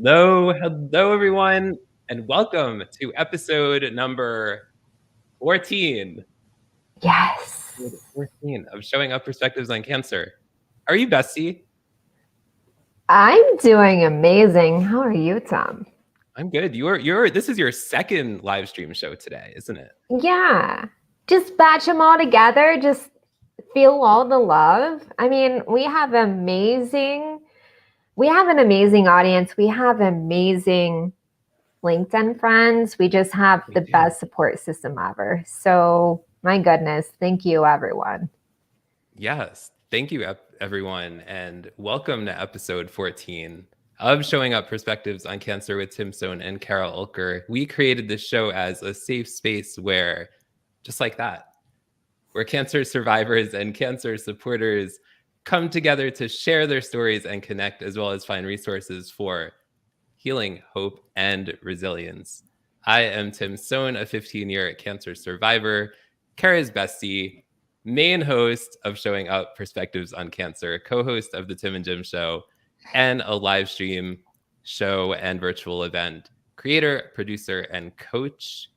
Hello everyone, and welcome to episode number 14. Yes. 14 of Showing Up Perspectives on Cancer. How are you, Bestie? I'm doing amazing. How are you, Tom? I'm good. This is your second live stream show today, isn't it? Yeah. Just batch them all together. Just feel all the love. I mean, we have an amazing audience. We have amazing LinkedIn friends. We just have the best support system ever. So, my goodness, thank you, everyone. Yes, thank you, everyone, and welcome to episode 14 of Showing Up Perspectives on Cancer with Sohn and Kara Oelker. We created this show as a safe space where, just like that, where cancer survivors and cancer supporters come together to share their stories and connect, as well as find resources for healing, hope, and resilience. I am Sohn, a 15-year cancer survivor, Kara's bestie, main host of Showing Up Perspectives on Cancer, co-host of the Tim and Jim Show, and a live stream show and virtual event creator, producer, and coach.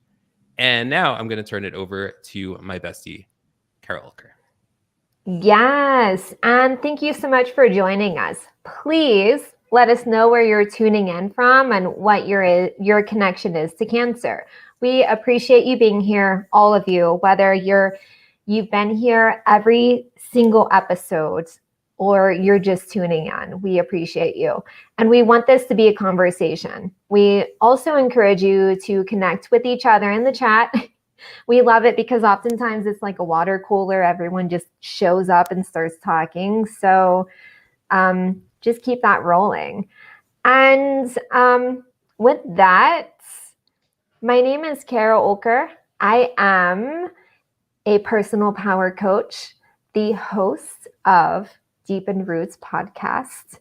And now I'm going to turn it over to my bestie, Kara Oelker. Yes, and thank you so much for joining us. Please let us know where you're tuning in from and what your connection is to cancer. We appreciate you being here, all of you, whether you've been here every single episode or you're just tuning in. We appreciate you. And we want this to be a conversation. We also encourage you to connect with each other in the chat. We love it because oftentimes it's like a water cooler. Everyone just shows up and starts talking. So just keep that rolling. And with that, my name is Kara Oelker. I am a personal power coach, the host of Deep in Roots podcast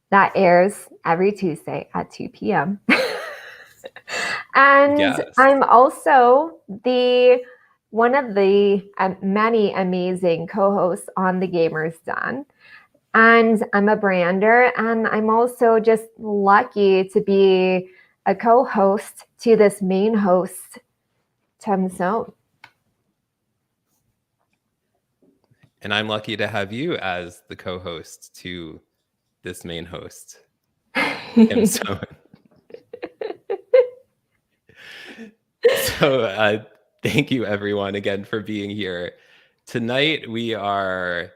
that airs every Tuesday at 2 p.m. And yes. I'm also one of the many amazing co-hosts on The Gamer's Den. And I'm a brander, and I'm also just lucky to be a co-host to this main host, Tim Sohn. And I'm lucky to have you as the co-host to this main host, Tim Sohn. So thank you, everyone, again for being here. Tonight, we are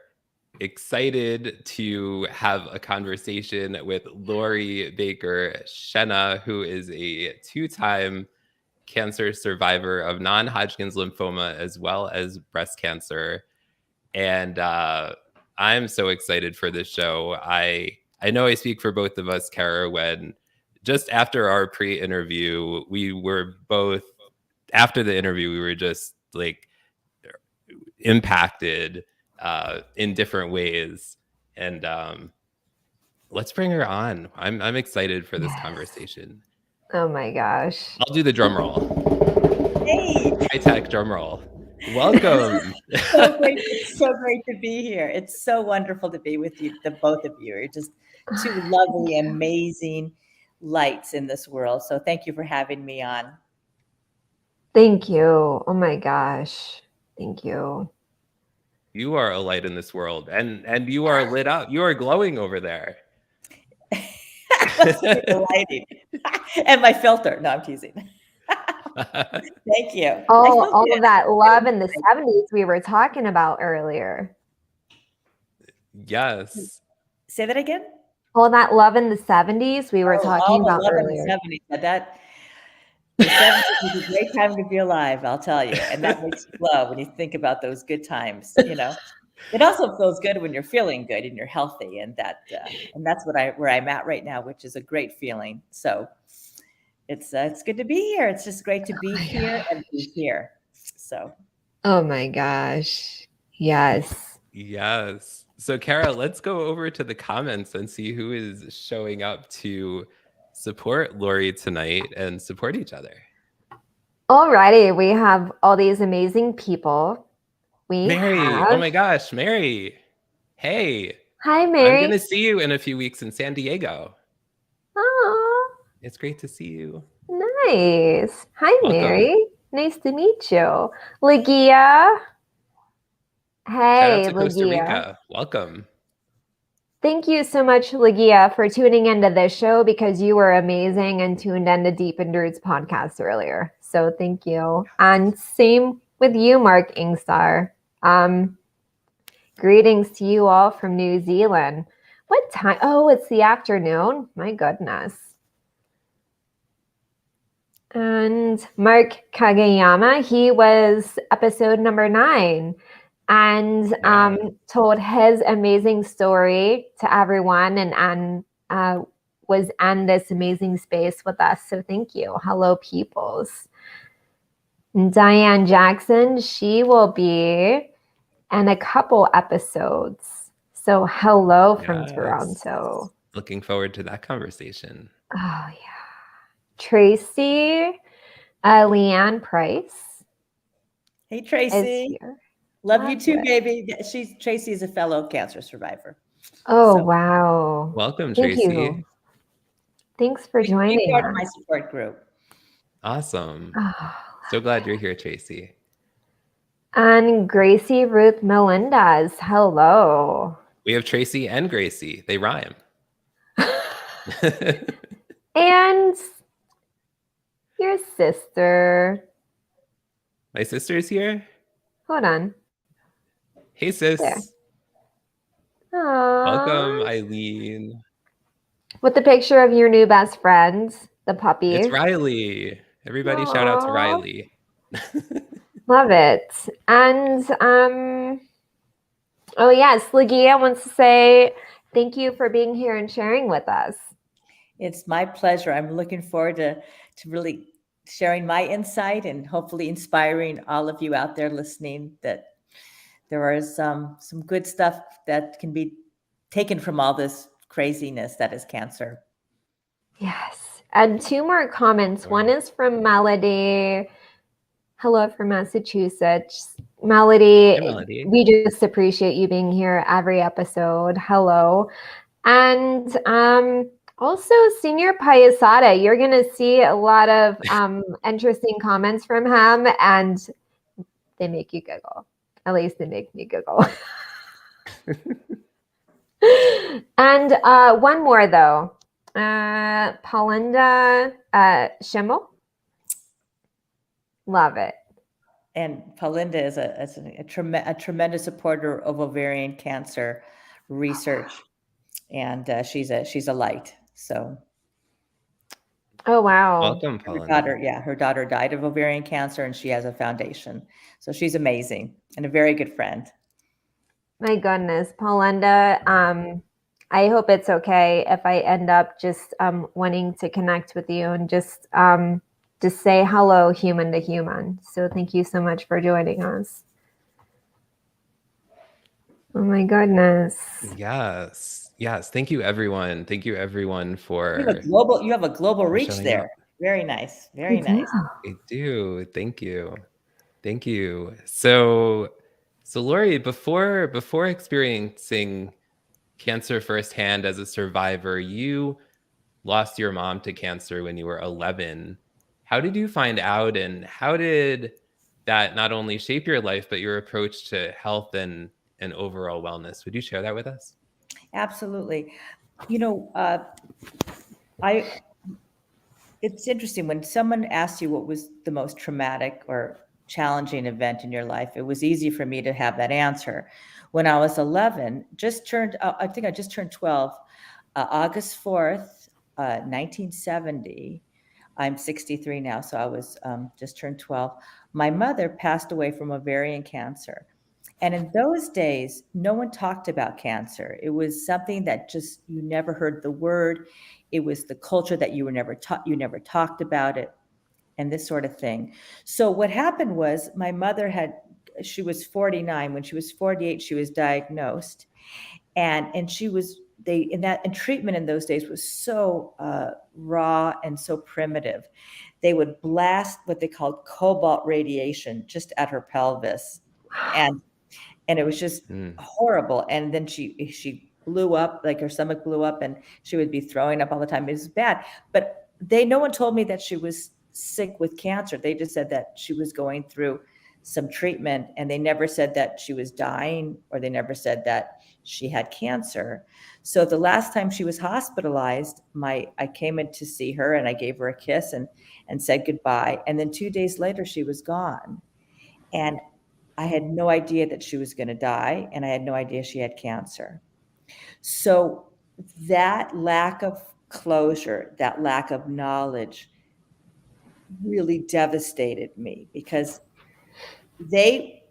excited to have a conversation with Lori Baker-Schena, who is a two-time cancer survivor of non-Hodgkin's lymphoma as well as breast cancer. And I'm so excited for this show. I know I speak for both of us, Kara, when just after our pre-interview, we were both, after the interview, we were just like impacted in different ways. And let's bring her on. I'm excited for this conversation. Oh my gosh. I'll do the drum roll. Hey. High-tech drum roll. Welcome. So great. It's so great to be here. It's so wonderful to be with you, the both of you. You're just two lovely, amazing lights in this world. So thank you for having me on. Thank you. Oh my gosh. Thank you. You are a light in this world, and you are lit up. You are glowing over there. Lighting. And my filter. No, I'm teasing. Thank you. All of that love in the 70s we were talking about earlier. Yes. Say that again? All that love in the 70s we were talking about earlier. The 70s is a great time to be alive, I'll tell you. And that makes you glow when you think about those good times, you know. It also feels good when you're feeling good and you're healthy, and that's where I'm at right now, which is a great feeling. So it's good to be here. It's just great to be here and be here. So. Oh my gosh. Yes. Yes. So Kara, let's go over to the comments and see who is showing up to support Lori tonight and support each other. Alrighty, we have all these amazing people. Mary, oh my gosh, Mary. Hey. Hi, Mary. I'm going to see you in a few weeks in San Diego. Oh. It's great to see you. Nice. Hi, Welcome. Mary. Nice to meet you. Lagia. Shout out Hey, to Costa Lagia. Rica. Welcome. Thank you so much, Lagia, for tuning into this show because you were amazing and tuned into Deep and Roots podcast earlier. So thank you. And same with you, Mark Ingstar. Greetings to you all from New Zealand. What time? Oh, it's the afternoon. My goodness. And Mark Kageyama, he was episode number 9 and told his amazing story to everyone and was in this amazing space with us. So thank you. Hello, peoples. And Diane Jackson, she will be in a couple episodes. So hello from Toronto. Looking forward to that conversation. Oh, yeah. Tracy, Leanne Price. Hey, Tracy. Love you too, baby. Tracy is a fellow cancer survivor. Oh, wow. Welcome, Thank Tracy. You. Thanks for joining Be part of my support group. Awesome. So glad you're here, Tracy. And Gracie Ruth Melendez. Hello. We have Tracy and Gracie. They rhyme. And your sister. My sister's here? Hold on. Hey, sis. Aww. Welcome, Eileen. With the picture of your new best friend, the puppy. It's Riley. Everybody shout out to Riley. Love it. And oh yes, Lagia wants to say thank you for being here and sharing with us. It's my pleasure. I'm looking forward to really sharing my insight and hopefully inspiring all of you out there listening that there is some good stuff that can be taken from all this craziness that is cancer. Yes. And 2 more comments. One is from Melody. Hello from Massachusetts. Melody, we just appreciate you being here every episode. Hello. And also, Senior Payasada, you're going to see a lot of interesting comments from him, and they make you giggle. At least they make me giggle. And one more, though. Paulinda Schimmel. Love it. And Paulinda is a tremendous supporter of ovarian cancer research, and she's a light. So, oh wow! Welcome, Paulinda. Her daughter died of ovarian cancer, and she has a foundation. So she's amazing and a very good friend. My goodness, Paulinda. I hope it's okay if I end up just wanting to connect with you and just say hello human to human. So thank you so much for joining us. Oh my goodness. Yes. Thank you, everyone. Thank you, everyone, for you have a global reach there. Up. Very nice. Very nice. I do. Thank you. So Lori, before experiencing cancer firsthand as a survivor, you lost your mom to cancer when you were 11. How did you find out, and how did that not only shape your life, but your approach to health and overall wellness? Would you share that with us? Absolutely. It's interesting when someone asks you what was the most traumatic or challenging event in your life. It was easy for me to have that answer. When I was 11, I think I just turned 12, August 4th, 1970. I'm 63 now, so I was just turned 12. My mother passed away from ovarian cancer. And in those days, no one talked about cancer. It was something that just, you never heard the word. It was the culture that you never talked about it, and this sort of thing. So what happened was my mother she was 49. When she was 48, she was diagnosed. And treatment in those days was so raw and so primitive. They would blast what they called cobalt radiation just at her pelvis. And it was just horrible. And then she blew up, like her stomach blew up, and she would be throwing up all the time. It was bad. But no one told me that she was sick with cancer. They just said that she was going through some treatment, and they never said that she was dying, or they never said that she had cancer. So the last time she was hospitalized, I came in to see her, and I gave her a kiss and said goodbye. And then 2 days later, she was gone. And I had no idea that she was going to die, and I had no idea she had cancer. So that lack of closure, that lack of knowledge really devastated me, because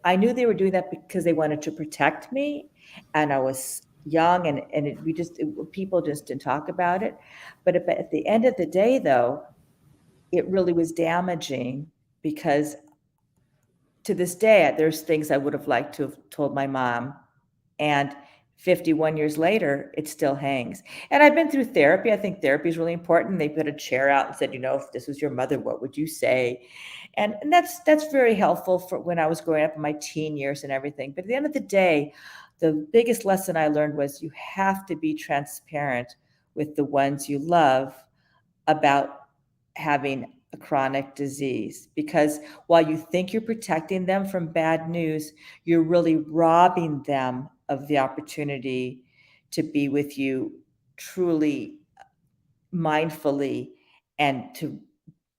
I knew they were doing that because they wanted to protect me, and I was young, and people just didn't talk about it. But at the end of the day, though, it really was damaging, because to this day, there's things I would have liked to have told my mom, and 51 years later, it still hangs. And I've been through therapy. I think therapy is really important. They put a chair out and said, if this was your mother, what would you say? And that's very helpful for when I was growing up in my teen years and everything. But at the end of the day, the biggest lesson I learned was you have to be transparent with the ones you love about having a chronic disease, because while you think you're protecting them from bad news, you're really robbing them of the opportunity to be with you truly mindfully, and to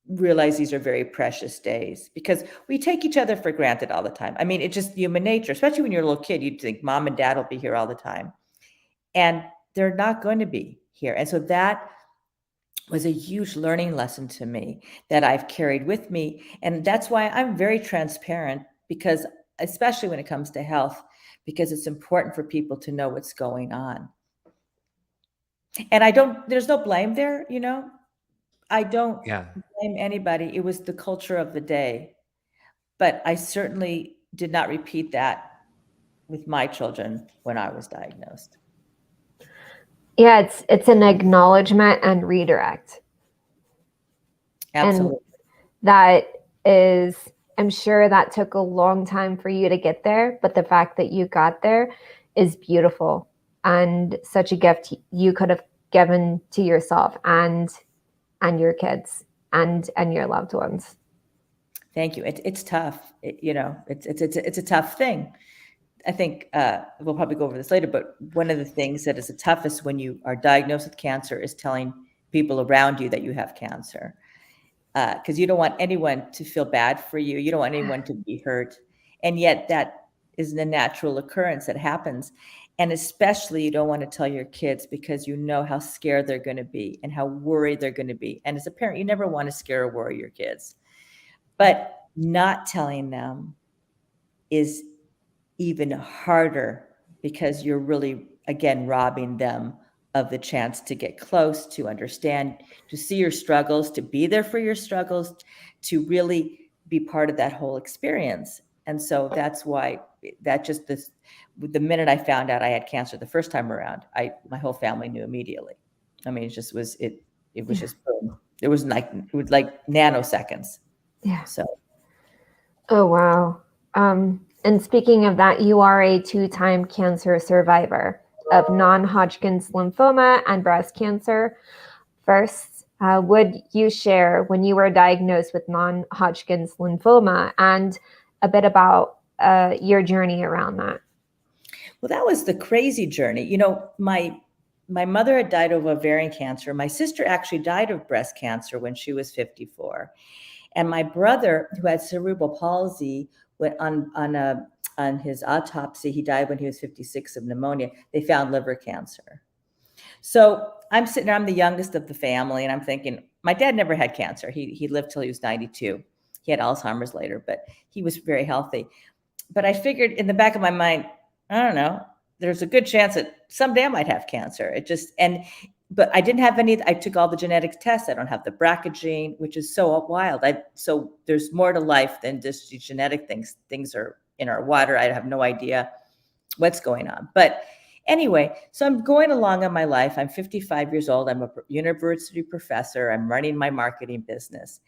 realize these are very precious days, because we take each other for granted all the time. I mean, it's just human nature, especially when you're a little kid. You'd think mom and dad will be here all the time, and they're not going to be here. And so that was a huge learning lesson to me that I've carried with me. And that's why I'm very transparent, because especially when it comes to health, because it's important for people to know what's going on. And there's no blame there, I don't blame anybody. It was the culture of the day. But I certainly did not repeat that with my children when I was diagnosed. Yeah, it's an acknowledgement and redirect. Absolutely. And that is, I'm sure that took a long time for you to get there, but the fact that you got there is beautiful, and such a gift you could have given to yourself and your kids and your loved ones. Thank you. It's tough. It's a tough thing. I think we'll probably go over this later, but one of the things that is the toughest when you are diagnosed with cancer is telling people around you that you have cancer, because you don't want anyone to feel bad for you. You don't want anyone to be hurt. And yet that is a natural occurrence that happens. And especially you don't want to tell your kids, because you know how scared they're going to be and how worried they're going to be. And as a parent, you never want to scare or worry your kids. But not telling them is even harder, because you're really, again, robbing them of the chance to get close, to understand, to see your struggles, to be there for your struggles, to really be part of that whole experience. And so that's why the minute I found out I had cancer the first time around, my whole family knew immediately. I mean, it just was, it was just boom. It was like nanoseconds. Yeah. So. Oh, wow. And speaking of that, you are a 2-time cancer survivor of non-Hodgkin's lymphoma and breast cancer. First, would you share when you were diagnosed with non-Hodgkin's lymphoma and a bit about your journey around that? Well, that was the crazy journey. My mother had died of ovarian cancer. My sister actually died of breast cancer when she was 54. And my brother, who had cerebral palsy, went on his autopsy. He died when he was 56 of pneumonia. They found liver cancer. So I'm sitting there, I'm the youngest of the family, and I'm thinking, my dad never had cancer. He lived till he was 92. He had Alzheimer's later, but he was very healthy. But I figured in the back of my mind, I don't know, there's a good chance that someday I might have cancer. But I didn't have any. I took all the genetic tests. I don't have the BRCA gene, which is so wild. So there's more to life than just the genetic things. Things are in our water. I have no idea what's going on. But anyway, so I'm going along in my life. I'm 55 years old. I'm a university professor. I'm running my marketing business.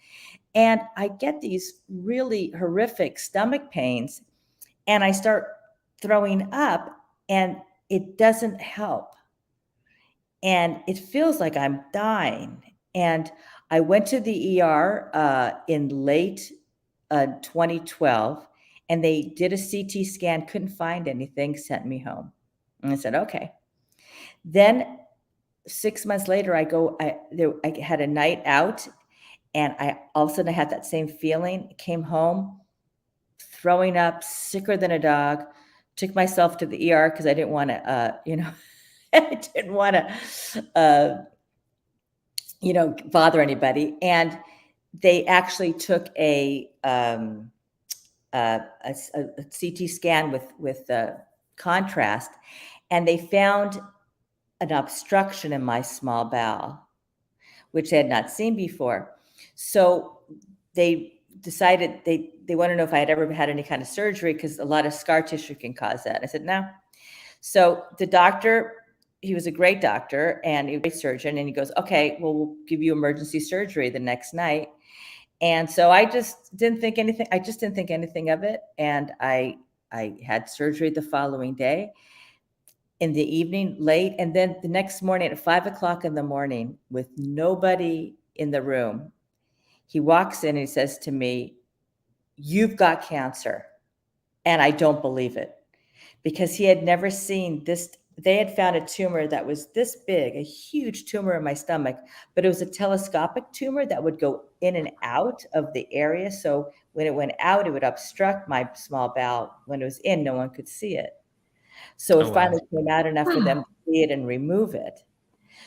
And I get these really horrific stomach pains, and I start throwing up, and it doesn't help. And it feels like I'm dying. And I went to the ER in late 2012, and they did a CT scan, couldn't find anything, sent me home. And I said, okay. Then 6 months later, I had a night out, and all of a sudden I had that same feeling, came home, throwing up, sicker than a dog, took myself to the ER because I didn't want to, I didn't want to, bother anybody. And they actually took a CT scan with contrast, and they found an obstruction in my small bowel, which they had not seen before. So they decided they want to know if I had ever had any kind of surgery, because a lot of scar tissue can cause that. I said, no. So the doctor, he was a great doctor and a great surgeon, and he goes, okay, well, we'll give you emergency surgery the next night. And so I just didn't think anything. I just didn't think anything of it. And I had surgery the following day in the evening, late. And then the next morning at 5 o'clock in the morning, with nobody in the room, he walks in and he says to me, "You've got cancer." And I don't believe it, because he had never seen this. They had found a tumor that was this big, a huge tumor in my stomach, but it was a telescopic tumor that would go in and out of the area. So when it went out, it would obstruct my small bowel. When it was in, no one could see it. So it finally came out enough for them to see it and remove it.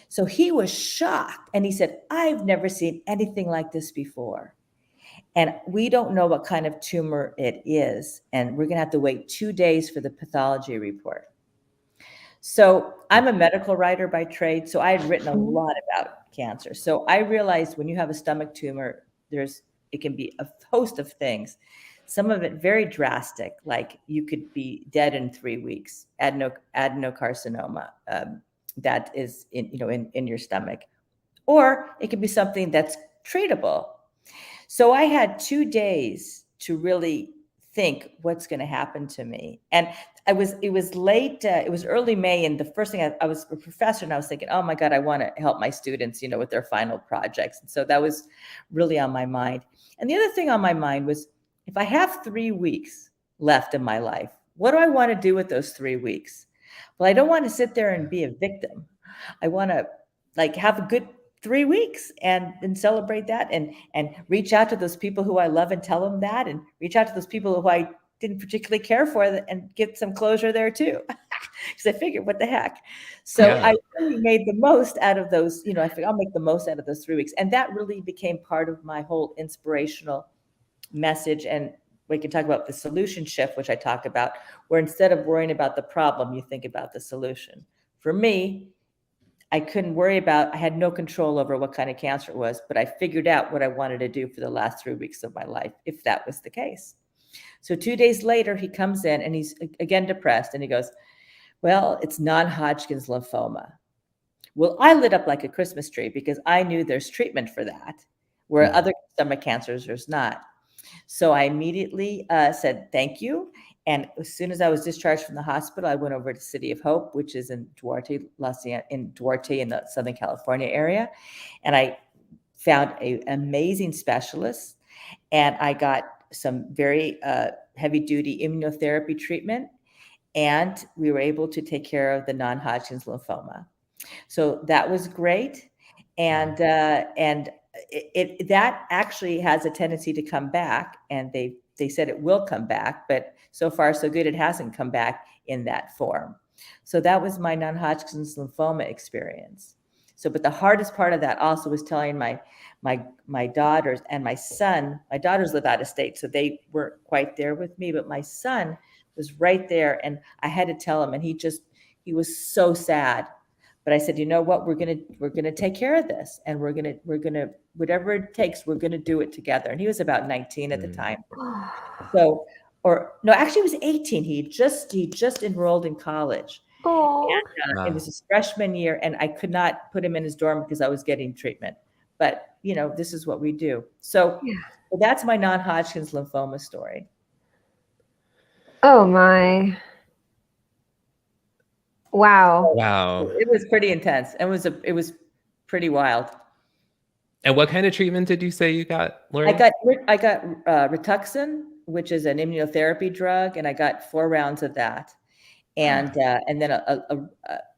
So he was shocked, and he said, "I've never seen anything like this before. And we don't know what kind of tumor it is. And we're going to have to wait 2 days for the pathology report." So I'm a medical writer by trade. So I had written a lot about cancer. So I realized when you have a stomach tumor, it can be a host of things. Some of it very drastic, like you could be dead in 3 weeks, adenocarcinoma that is in your stomach. Or it could be something that's treatable. So I had 2 days to really think what's going to happen to me. And it was late, it was early May. And the first thing, I was a professor, and I was thinking, oh my God, I want to help my students, with their final projects. And so that was really on my mind. And the other thing on my mind was, if I have 3 weeks left in my life, what do I want to do with those 3 weeks? Well, I don't want to sit there and be a victim. I want to have a good 3 weeks and celebrate that and reach out to those people who I love and tell them that, and reach out to those people who I didn't particularly care for and get some closure there too. Because I figured, what the heck? So I really made the most out of those, I figured I'll make the most out of those 3 weeks. And that really became part of my whole inspirational message. And we can talk about the solution shift, which I talk about, where instead of worrying about the problem, you think about the solution. For me, I had no control over what kind of cancer it was, but I figured out what I wanted to do for the last 3 weeks of my life, if that was the case. So 2 days later, he comes in and he's again depressed, and he goes, "Well, it's non-Hodgkin's lymphoma." Well, I lit up like a Christmas tree, because I knew there's treatment for that, where other stomach cancers, there's not. So I immediately said, thank you. And as soon as I was discharged from the hospital, I went over to City of Hope, which is in Duarte, in the Southern California area. And I found an amazing specialist, and I got some very heavy-duty immunotherapy treatment, and we were able to take care of the non-Hodgkin's lymphoma. So that was great. And that actually has a tendency to come back, and they said it will come back, but so far so good, it hasn't come back in that form. So that was my non-Hodgkin's lymphoma experience. So, but the hardest part of that also was telling my daughters and my son. My daughters live out of state, so they weren't quite there with me, but my son was right there, and I had to tell him, and he was so sad. But I said, you know what, we're gonna take care of this, and we're gonna whatever it takes, we're gonna do it together. And he was about 19 at the time. So, or no, actually he was 18. He just enrolled in college. And, it was his freshman year, and I could not put him in his dorm because I was getting treatment. But this is what we do. So that's my non-Hodgkin's lymphoma story. Oh my. Wow. Wow. It was pretty intense. It was pretty wild. And what kind of treatment did you say you got, Lori? I got Rituxan, which is an immunotherapy drug, and I got 4 rounds of that. And then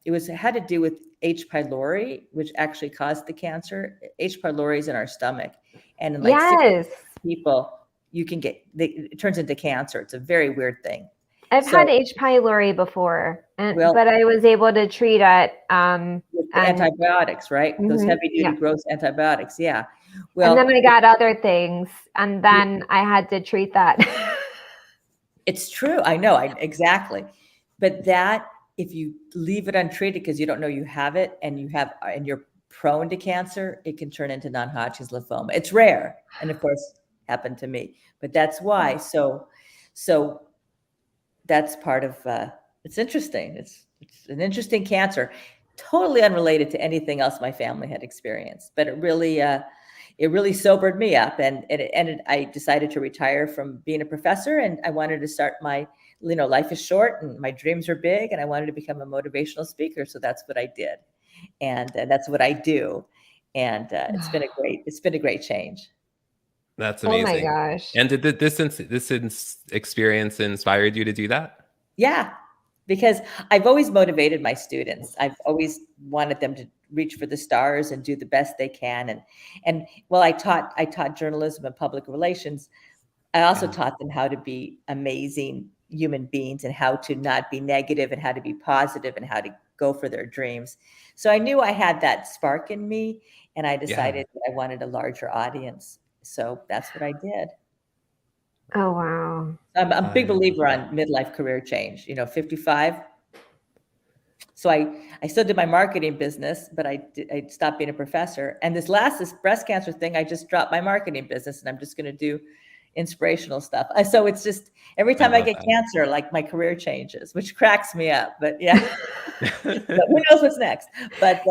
it had to do with H. pylori, which actually caused the cancer. H. pylori is in our stomach, and in like 6 people, it turns into cancer. It's a very weird thing. I've had H. pylori before, but I was able to treat it with antibiotics, right? Those heavy-duty gross antibiotics. Yeah. Well, and then I got other things, and then I had to treat that. It's true. I know. Exactly. But that, if you leave it untreated because you don't know you have it, and you're prone to cancer, it can turn into non-Hodgkin's lymphoma. It's rare, and of course, happened to me. But that's why. So that's part of. It's interesting. It's an interesting cancer, totally unrelated to anything else my family had experienced. But it really sobered me up, and I decided to retire from being a professor, and I wanted to start my. Life is short and my dreams are big, and I wanted to become a motivational speaker. So that's what I did. And that's what I do. And it's been a great change. That's amazing. Oh my gosh. And did this experience inspired you to do that? Yeah, because I've always motivated my students. I've always wanted them to reach for the stars and do the best they can. And well, I taught journalism and public relations. I also taught them how to be amazing human beings, and how to not be negative, and how to be positive, and how to go for their dreams. So I knew I had that spark in me, and I decided that I wanted a larger audience. So that's what I did. Oh, wow. I'm a big believer on midlife career change, 55. So I still did my marketing business, but I stopped being a professor. And this breast cancer thing, I just dropped my marketing business, and I'm just going to do inspirational stuff. So it's just every time I get cancer, like my career changes, which cracks me up. But yeah, but who knows what's next? But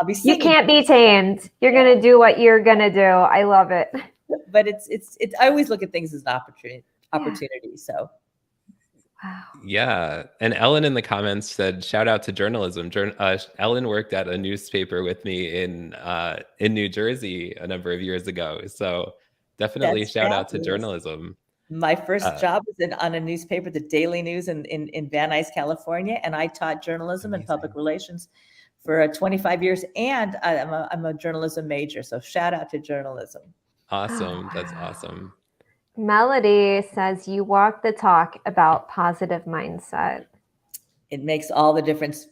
I'll be singing. You can't be tamed. You're gonna do what you're gonna do. I love it. But it's I always look at things as an opportunity. So. Wow. Yeah. And Ellen in the comments said, shout out to journalism. Ellen worked at a newspaper with me in New Jersey a number of years ago. So definitely shout out to journalism. My first job was on a newspaper, the Daily News in Van Nuys, California. And I taught journalism and public relations for 25 years. And I'm a journalism major. So shout out to journalism. Awesome. That's awesome. Melody says you walk the talk about positive mindset. It makes all the difference.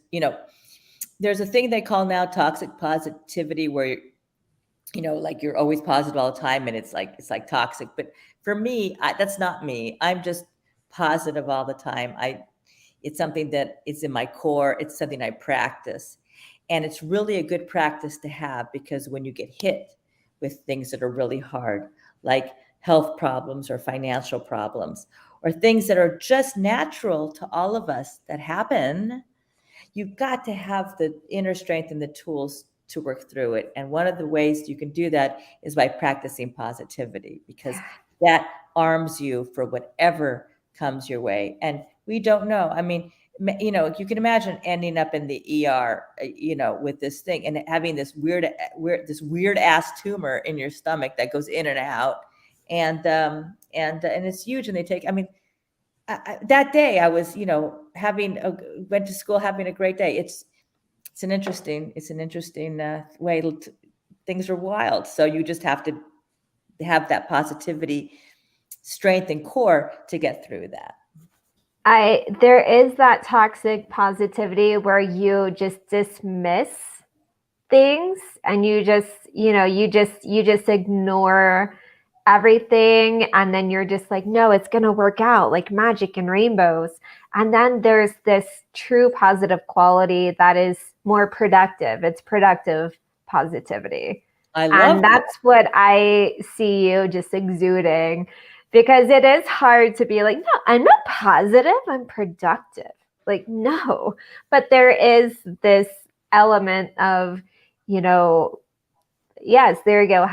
There's a thing they call now toxic positivity, where like you're always positive all the time, and it's like toxic. But for me, that's not me. I'm just positive all the time. It's something that is in my core. It's something I practice, and it's really a good practice to have, because when you get hit with things that are really hard, like health problems or financial problems, or things that are just natural to all of us that happen, you've got to have the inner strength and the tools to work through it. And one of the ways you can do that is by practicing positivity, because that arms you for whatever comes your way. And we don't know. I mean, you can imagine ending up in the ER, with this thing, and having this weird ass tumor in your stomach that goes in and out. And it's huge. And they take, that day I was, went to school having a great day. It's an interesting way. Things are wild. So you just have to have that positivity, strength, and core to get through that. There is that toxic positivity where you just dismiss things, and you just ignore everything, and then you're just like, no, it's gonna work out like magic and rainbows. And then there's this true positive quality that is more productive. It's productive positivity. And that's what I see you just exuding, because it is hard to be like, no, I'm not positive, I'm productive. Like, no, but there is this element of, yes, there you go.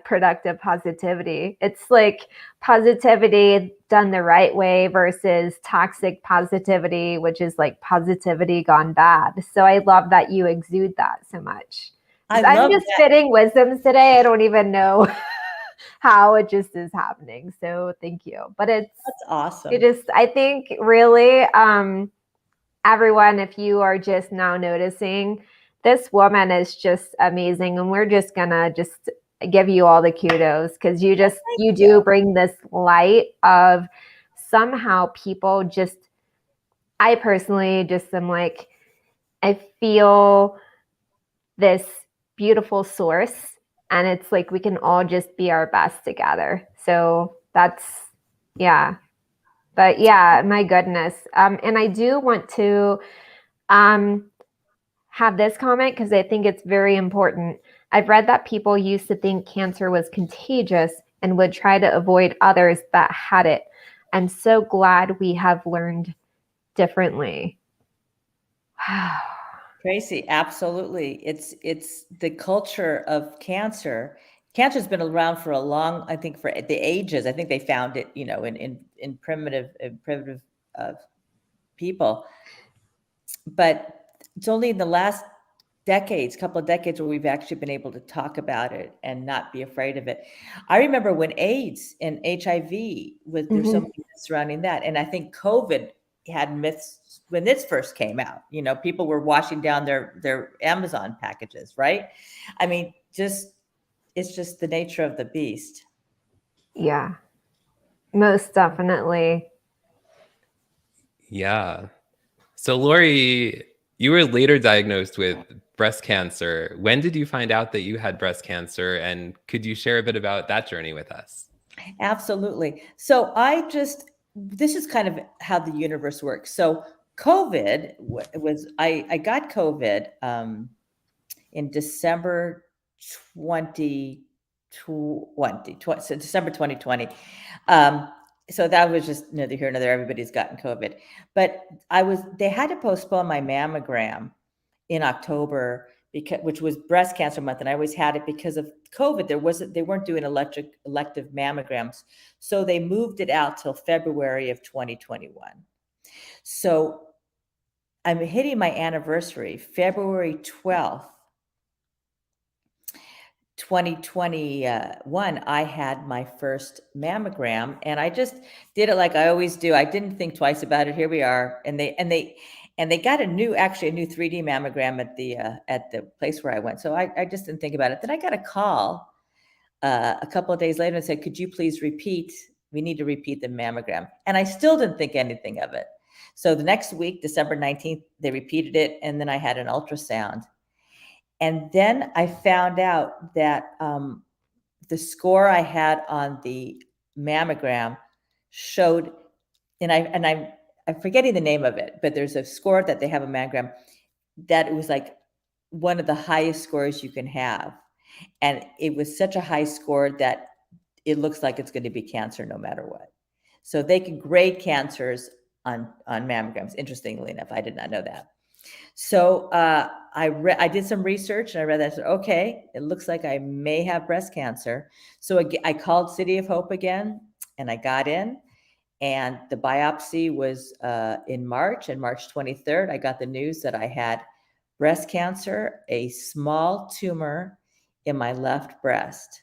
# productive positivity. It's like positivity done the right way versus toxic positivity, which is like positivity gone bad. So I love that you exude that so much. I'm just spitting wisdoms today. I don't even know how it just is happening. So thank you. But that's awesome. I think really, everyone, if you are just now noticing, this woman is just amazing. And we're just gonna just give you all the kudos because you do bring this light of somehow people just, I personally just am like, I feel this beautiful source, and it's like we can all just be our best together. So that's, yeah. But yeah, my goodness. And I do want to have this comment because I think it's very important. I've read that people used to think cancer was contagious and would try to avoid others that had it. I'm so glad we have learned differently. Tracy, absolutely. It's the culture of cancer. Cancer's been around for a long, I think, for the ages. I think they found it, you know, in primitive people. But it's only in the last couple of decades, where we've actually been able to talk about it and not be afraid of it. I remember when AIDS and HIV there's so many myths surrounding that. And I think COVID had myths when this first came out. You know, people were washing down their Amazon packages, right? I mean, it's just the nature of the beast. Yeah, most definitely. Yeah. So Lori, you were later diagnosed with breast cancer. When did you find out that you had breast cancer? And could you share a bit about that journey with us? Absolutely. So this is kind of how the universe works. So COVID I got COVID in December 2020, so December 2020. So that was just neither here nor there. Everybody's gotten COVID, but they had to postpone my mammogram in October which was breast cancer month, and I always had it because of COVID. They weren't doing elective mammograms, so they moved it out till February of 2021. So I'm hitting my anniversary, February 12th, 2021, I had my first mammogram, and I just did it like I always do. I didn't think twice about it. Here we are, and they got a new 3D mammogram at the place where I went. So I just didn't think about it. Then I got a call a couple of days later and said, "Could you please repeat? We need to repeat the mammogram." And I still didn't think anything of it. So the next week, December 19th, they repeated it, and then I had an ultrasound. And then I found out that the score I had on the mammogram showed, and I'm forgetting the name of it, but there's a score that they have a mammogram that it was like one of the highest scores you can have. And it was such a high score that it looks like it's going to be cancer no matter what. So they can grade cancers on mammograms. Interestingly enough, I did not know that. So I did some research, and I read that. I said, okay, it looks like I may have breast cancer. So I called City of Hope again, and I got in, and the biopsy was in March, and March 23rd, I got the news that I had breast cancer, a small tumor in my left breast.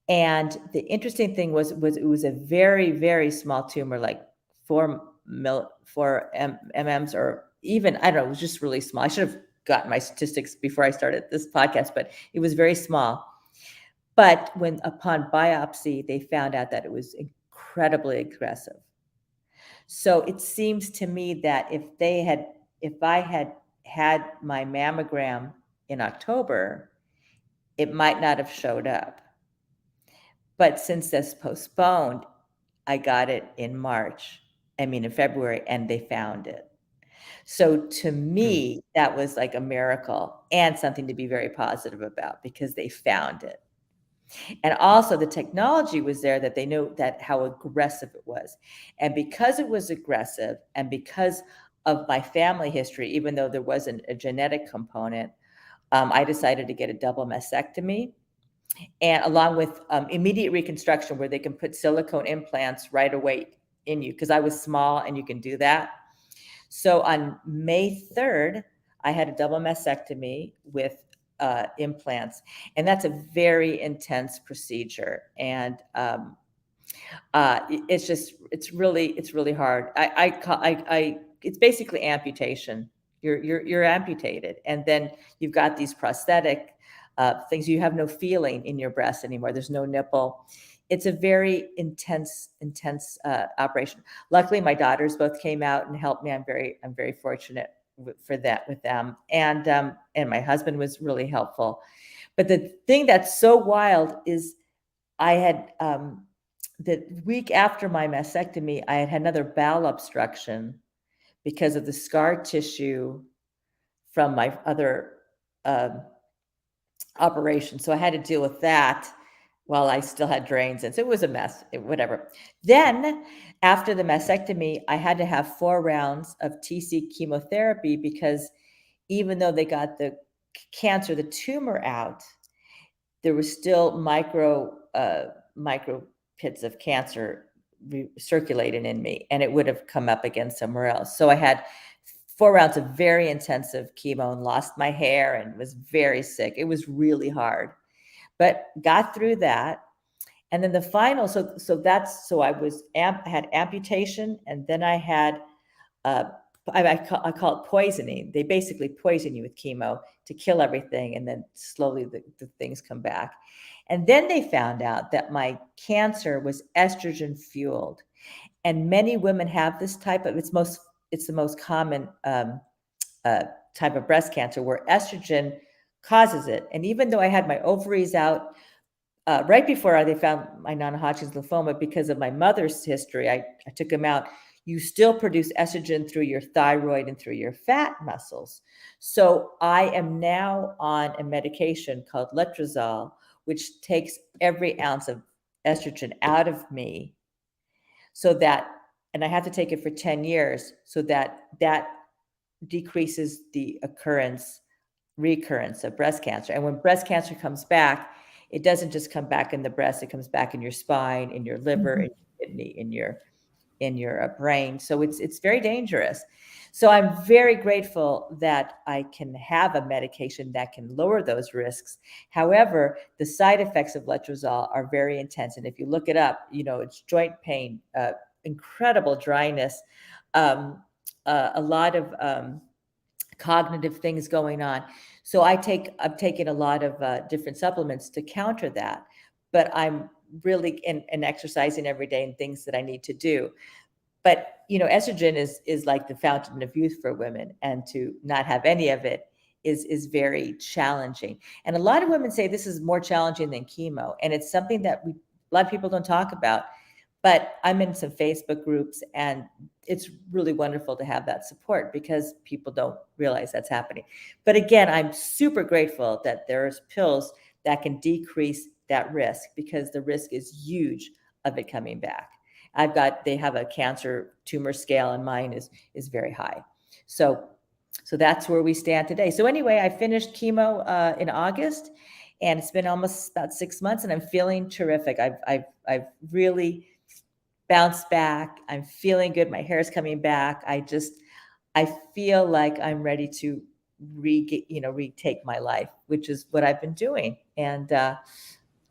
And the interesting thing was it was a very, very small tumor, like 4 mm's, or even, I don't know, it was just really small. I should have gotten my statistics before I started this podcast, but it was very small. But upon biopsy, they found out that it was incredibly aggressive. So it seems to me that if I had had my mammogram in October, it might not have showed up. But since that's postponed, I got it in February, and they found it. So to me, that was like a miracle and something to be very positive about, because they found it. And also the technology was there, that they knew that how aggressive it was. And because it was aggressive, and because of my family history, even though there wasn't a genetic component, I decided to get a double mastectomy, and along with immediate reconstruction, where they can put silicone implants right away in you, because I was small and you can do that. So on May 3rd, I had a double mastectomy with implants, and that's a very intense procedure. And it's really hard. It's basically amputation. You're amputated, and then you've got these prosthetic things. You have no feeling in your breast anymore. There's no nipple. It's a very intense operation. Luckily, my daughters both came out and helped me. I'm very fortunate for that with them, and my husband was really helpful. But the thing that's so wild is I had the week after my mastectomy, I had another bowel obstruction because of the scar tissue from my other operation. So I had to deal with that while I still had drains. And so it was a mess, whatever. Then after the mastectomy, I had to have 4 rounds of TC chemotherapy because even though they got the cancer, the tumor out, there was still micro pits of cancer circulating in me, and it would have come up again somewhere else. So I had 4 rounds of very intensive chemo and lost my hair and was very sick. It was really hard, but got through that. And then the final, so I had amputation, and then I had I call it poisoning. They basically poison you with chemo to kill everything, and then slowly the things come back. And then they found out that my cancer was estrogen fueled, and many women have this type of. It's the most common type of breast cancer where estrogen causes it. And even though I had my ovaries out right before they found my non-Hodgkin's lymphoma, because of my mother's history, I took them out. You still produce estrogen through your thyroid and through your fat muscles. So I am now on a medication called letrozole, which takes every ounce of estrogen out of me, so that, and I have to take it for 10 years, so that decreases the recurrence of breast cancer. And when breast cancer comes back, it doesn't just come back in the breast, it comes back in your spine, in your liver, in your kidney, in your brain. So it's very dangerous. So I'm very grateful that I can have a medication that can lower those risks. However, the side effects of letrozole are very intense. And if you look it up, it's joint pain, incredible dryness, a lot of cognitive things going on. So I've taken a lot of different supplements to counter that, but I'm really in exercising every day and things that I need to do. But estrogen is like the fountain of youth for women, and to not have any of it is very challenging. And a lot of women say this is more challenging than chemo, and it's something that a lot of people don't talk about. But I'm in some Facebook groups, and it's really wonderful to have that support because people don't realize that's happening. But again, I'm super grateful that there's pills that can decrease that risk, because the risk is huge of it coming back. They have a cancer tumor scale, and mine is very high. So that's where we stand today. So anyway, I finished chemo in August, and it's been almost about 6 months, and I'm feeling terrific. I've really bounced back. I'm feeling good. My hair is coming back. I feel like I'm ready to retake my life, which is what I've been doing. And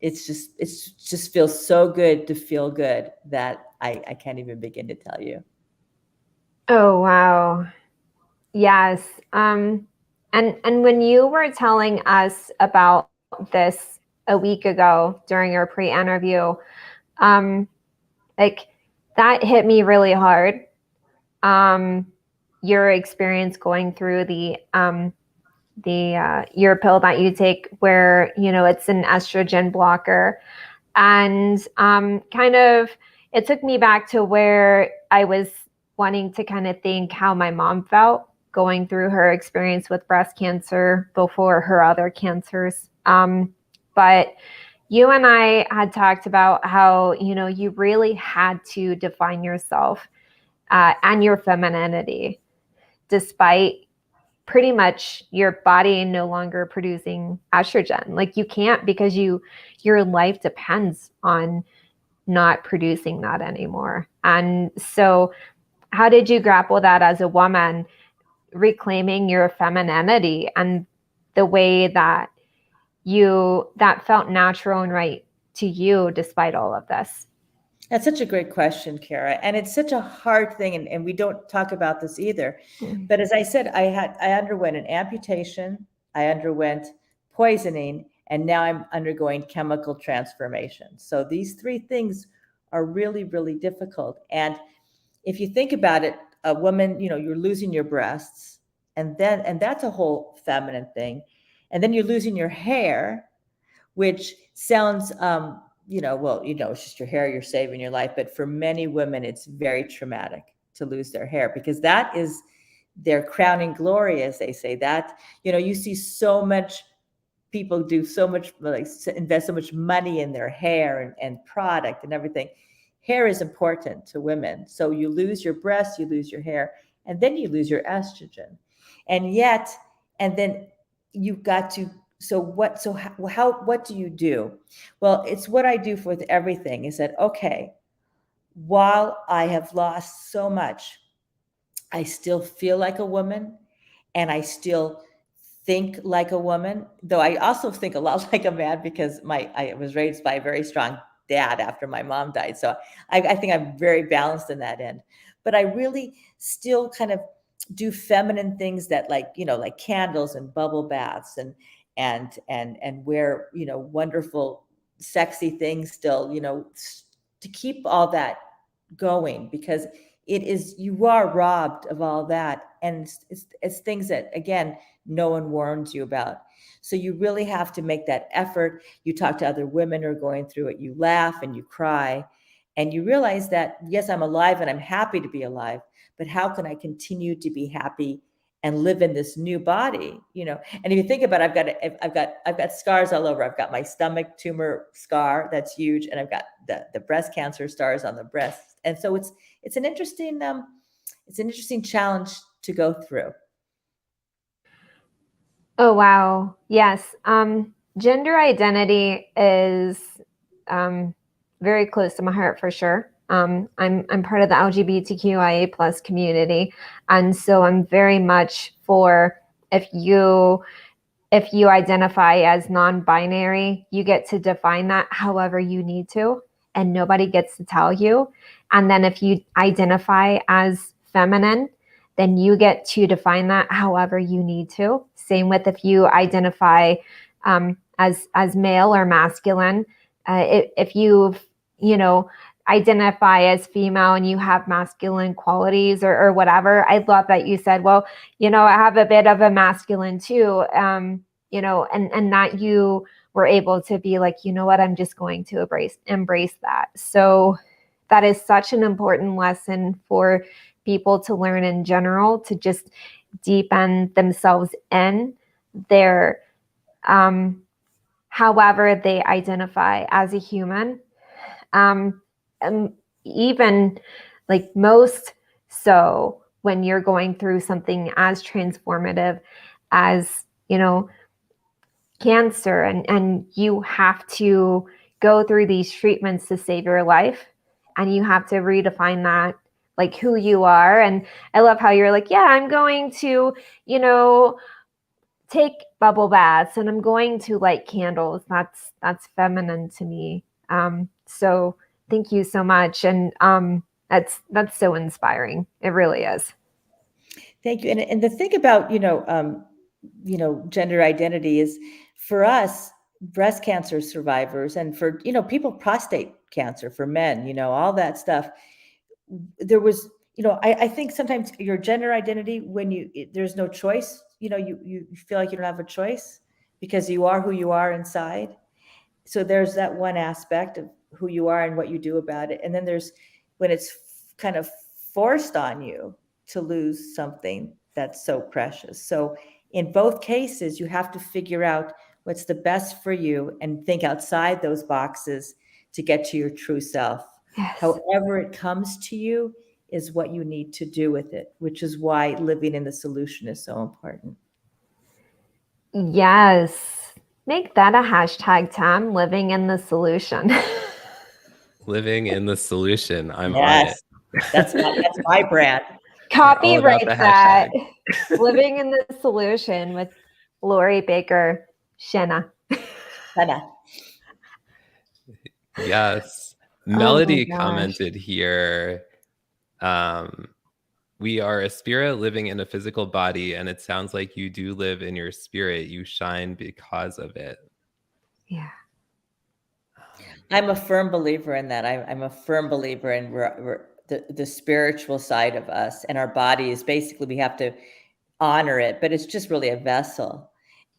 it just feels so good to feel good that I can't even begin to tell you. Oh, wow. Yes. And when you were telling us about this a week ago during our pre-interview, like that hit me really hard. Your experience going through your pill that you take, where it's an estrogen blocker, and kind of it took me back to where I was wanting to kind of think how my mom felt going through her experience with breast cancer before her other cancers. But you and I had talked about how, you really had to define yourself and your femininity, despite pretty much your body no longer producing estrogen. Like you can't, because your life depends on not producing that anymore. And so how did you grapple that as a woman, reclaiming your femininity and the way that that felt natural and right to you despite all of this? That's such a great question, Kara. And it's such a hard thing. And we don't talk about this either. But as I said, I underwent an amputation, I underwent poisoning, and now I'm undergoing chemical transformation. So these three things are really, really difficult. And if you think about it, a woman, you're losing your breasts, and that's a whole feminine thing. And then you're losing your hair, which sounds, it's just your hair, you're saving your life. But for many women, it's very traumatic to lose their hair, because that is their crowning glory, as they say. That, you see so much, people do so much, like invest so much money in their hair and product and everything. Hair is important to women. So you lose your breasts, you lose your hair, and then you lose your estrogen. And then you've got to, what do you do? Well, it's what I do with everything, is that, okay, while I have lost so much, I still feel like a woman, and I still think like a woman, though I also think a lot like a man, because I was raised by a very strong dad after my mom died. So I think I'm very balanced in that end. But I really still kind of do feminine things that, like candles and bubble baths and wear, wonderful, sexy things still, to keep all that going, because you are robbed of all that. And it's things that, again, no one warns you about. So you really have to make that effort. You talk to other women who are going through it. You laugh and you cry, and you realize that, yes, I'm alive and I'm happy to be alive, but how can I continue to be happy and live in this new body? And if you think about it, I've got scars all over. I've got my stomach tumor scar that's huge, and I've got the breast cancer scars on the breast. And so it's an interesting challenge to go through. Oh, wow. Yes. Gender identity is very close to my heart, for sure. I'm part of the LGBTQIA plus community. And so I'm very much for, if you identify as non-binary, you get to define that however you need to, and nobody gets to tell you. And then if you identify as feminine, then you get to define that however you need to. Same with if you identify as male or masculine. If you identify as female and you have masculine qualities or whatever, I love that you said, well, I have a bit of a masculine too, and that you were able to be like, what, I'm just going to embrace that. So that is such an important lesson for people to learn in general, to just deepen themselves in their, however they identify as a human. And even like most so when you're going through something as transformative as, cancer, and you have to go through these treatments to save your life, and you have to redefine that, like who you are. And I love how you're like, yeah, I'm going to, take bubble baths, and I'm going to light candles. That's feminine to me. So thank you so much. And that's so inspiring. It really is. Thank you. And the thing about, gender identity is, for us, breast cancer survivors, and for, people, prostate cancer for men, all that stuff, there was, I think sometimes your gender identity, when there's no choice, you feel like you don't have a choice because you are who you are inside. So there's that one aspect of who you are and what you do about it. And then there's when it's kind of forced on you to lose something that's so precious. So in both cases, you have to figure out what's the best for you and think outside those boxes to get to your true self. Yes. However it comes to you is what you need to do with it, which is why living in the solution is so important. Yes. Make that a hashtag, Tam, living in the solution. Living in the solution. I'm Yes. on it. That's my brand. Copyright that. Living in the solution with Lori Baker-Schena. Hannah. Yes. Oh my Melody gosh. commented here, we are a spirit living in a physical body, and it sounds like you do live in your spirit. You shine because of it. Yeah. I'm a firm believer in that. I'm a firm believer in we're the spiritual side of us, and our body is basically, we have to honor it, but it's just really a vessel.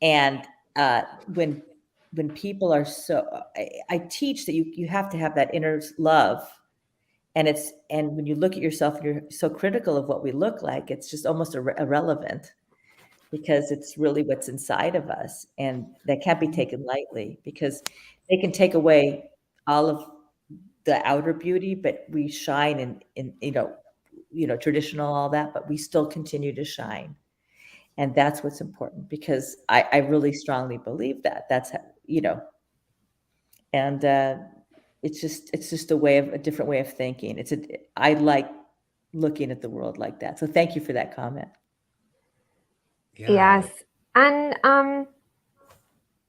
And when people are I teach that you have to have that inner love. And when you look at yourself and you're so critical of what we look like, it's just almost irrelevant, because it's really what's inside of us. And that can't be taken lightly, because they can take away all of the outer beauty, but we shine in traditional, all that, but we still continue to shine. And that's what's important, because I really strongly believe that that's, and it's just a different way of thinking. I like looking at the world like that. So thank you for that comment. Yeah. Yes. And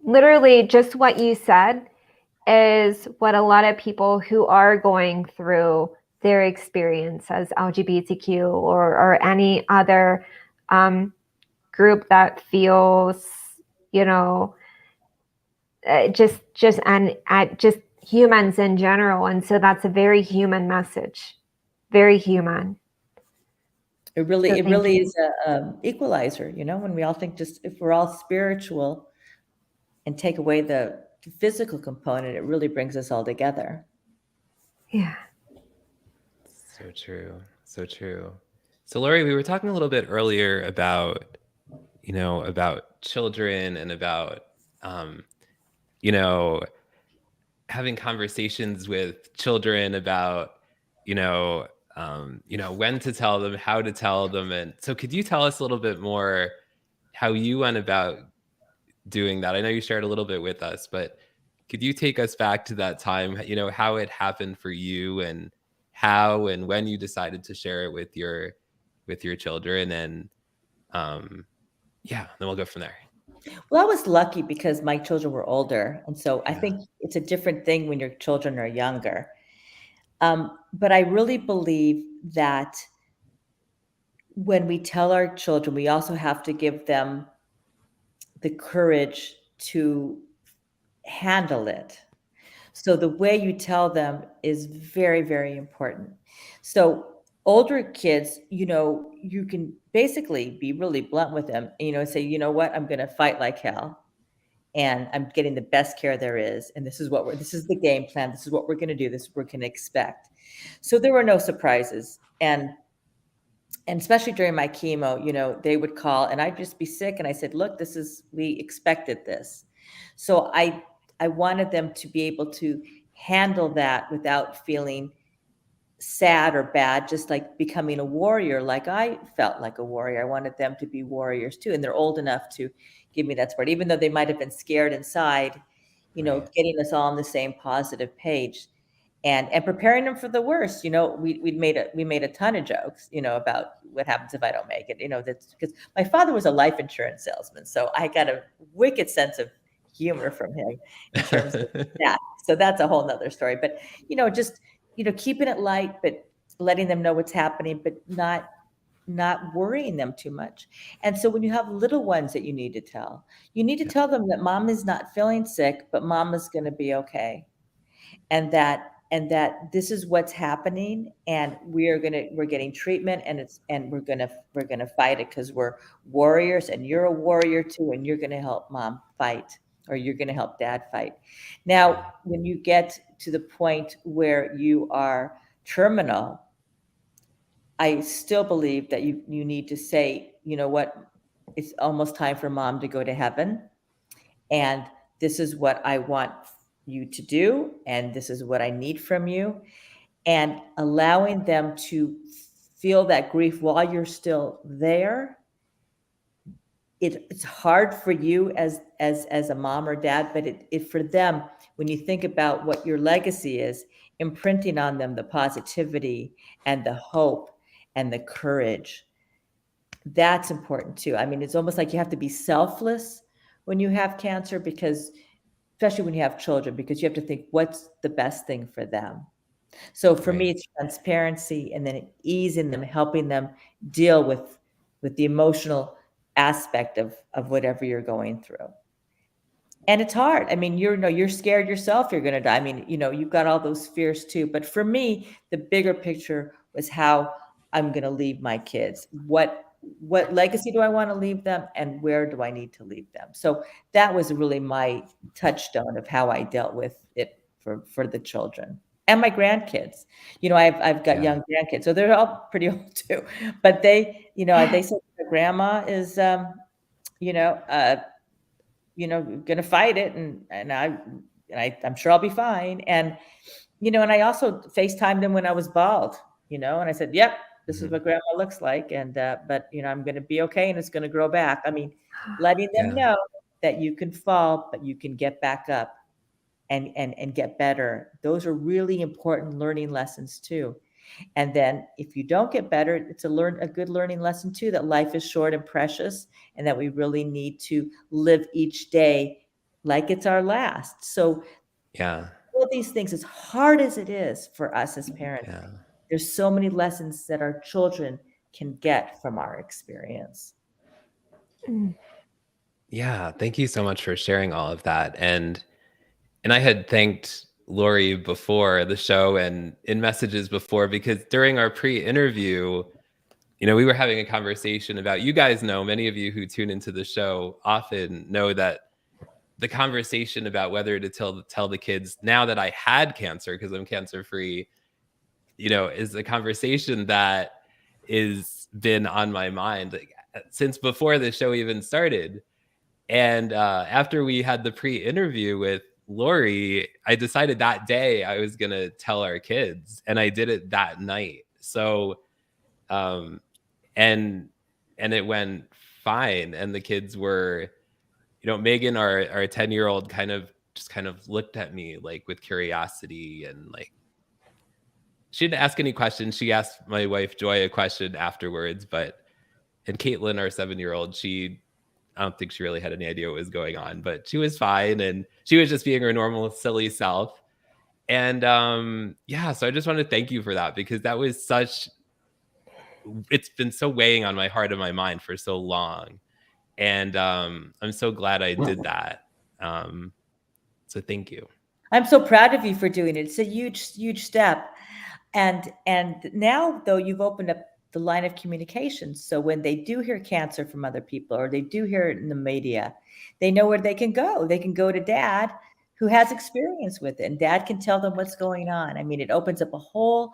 literally just what you said is what a lot of people who are going through their experience as LGBTQ or any other group that feels, just humans in general. And so that's a very human message, very human. It really is a equalizer, when we all think, just if we're all spiritual and take away the physical component, it really brings us all together. Yeah. So true. So true. So Lori, we were talking a little bit earlier about, about children and about, having conversations with children about, when to tell them, how to tell them. And so could you tell us a little bit more how you went about doing that? I know you shared a little bit with us, but could you take us back to that time, how it happened for you, and how and when you decided to share it with your children? And then we'll go from there. Well, I was lucky because my children were older. And so I think it's a different thing when your children are younger. But I really believe that when we tell our children, we also have to give them the courage to handle it. So the way you tell them is very, very important. So older kids, you can basically be really blunt with them, say, you know what, I'm going to fight like hell, and I'm getting the best care there is. And this is the game plan. This is what we're going to do. This is what we're going to expect. So there were no surprises. And especially during my chemo, they would call and I'd just be sick. And I said, look, we expected this. So I wanted them to be able to handle that without feeling sad or bad, just like becoming a warrior. Like I felt like a warrior. I wanted them to be warriors too. And they're old enough to give me that support, even though they might've been scared inside, Right. getting us all on the same positive page. And preparing them for the worst. We made a ton of jokes, about what happens if I don't make it. That's because my father was a life insurance salesman, so I got a wicked sense of humor from him in terms of that. So that's a whole nother story. But just keeping it light, but letting them know what's happening, but not worrying them too much. And so when you have little ones that you need to tell them that mom is not feeling sick, but mom is going to be okay. And that this is what's happening, and we're getting treatment, and we're gonna fight it, because we're warriors, and you're a warrior too, and you're gonna help mom fight, or you're gonna help dad fight. Now, when you get to the point where you are terminal, I still believe that you need to say, you know what, it's almost time for mom to go to heaven, and this is what I want you to do, and this is what I need from you. And allowing them to feel that grief while you're still there. It's hard for you as a mom or dad, but it for them, when you think about what your legacy is, imprinting on them the positivity and the hope and the courage, that's important too. I mean, it's almost like you have to be selfless when you have cancer, because especially when you have children, because you have to think what's the best thing for them. So for me, Right. it's transparency, and then easing them, helping them deal with the emotional aspect of whatever you're going through. And it's hard. I mean, you're scared yourself you're going to die. I mean, you've got all those fears too. But for me, the bigger picture was how I'm going to leave my kids. What legacy do I want to leave them, and where do I need to leave them? So that was really my touchstone of how I dealt with it for the children and my grandkids. I've got Yeah. young grandkids, so they're all pretty old too. But they said their grandma is going to fight it, and I'm sure I'll be fine. And and I also FaceTimed them when I was bald, and I said, "Yep, this is Mhm. what grandma looks like." And but I'm going to be okay, and it's going to grow back. I mean, letting them Yeah. know that you can fall, but you can get back up and get better. Those are really important learning lessons too. And then if you don't get better, it's a good learning lesson too, that life is short and precious, and that we really need to live each day like it's our last. So Yeah. all these things, as hard as it is for us as parents, Yeah. there's so many lessons that our children can get from our experience. Yeah. Thank you so much for sharing all of that. And I had thanked Lori before the show and in messages before, because during our pre-interview, we were having a conversation about, you guys know, many of you who tune into the show often know that the conversation about whether to tell the kids now that I had cancer, because I'm cancer free, is a conversation that is been on my mind, like, since before the show even started. And after we had the pre-interview with Lori, I decided that day I was gonna tell our kids, and I did it that night. So, um, and it went fine, and the kids were, Megan, our 10-year-old, kind of looked at me like with curiosity, and like she didn't ask any questions. She asked my wife Joy a question afterwards, and Caitlin, our 7-year-old, I don't think she really had any idea what was going on, but she was fine, and she was just being her normal silly self. And yeah, so I just want to thank you for that, because that was it's been so weighing on my heart and my mind for so long. And I'm so glad I did that. So thank you. I'm so proud of you for doing it. It's a huge step. And now, though, you've opened up the line of communication. So when they do hear cancer from other people, or they do hear it in the media, they know where they can go. They can go to Dad, who has experience with it, and Dad can tell them what's going on. I mean, it opens up a whole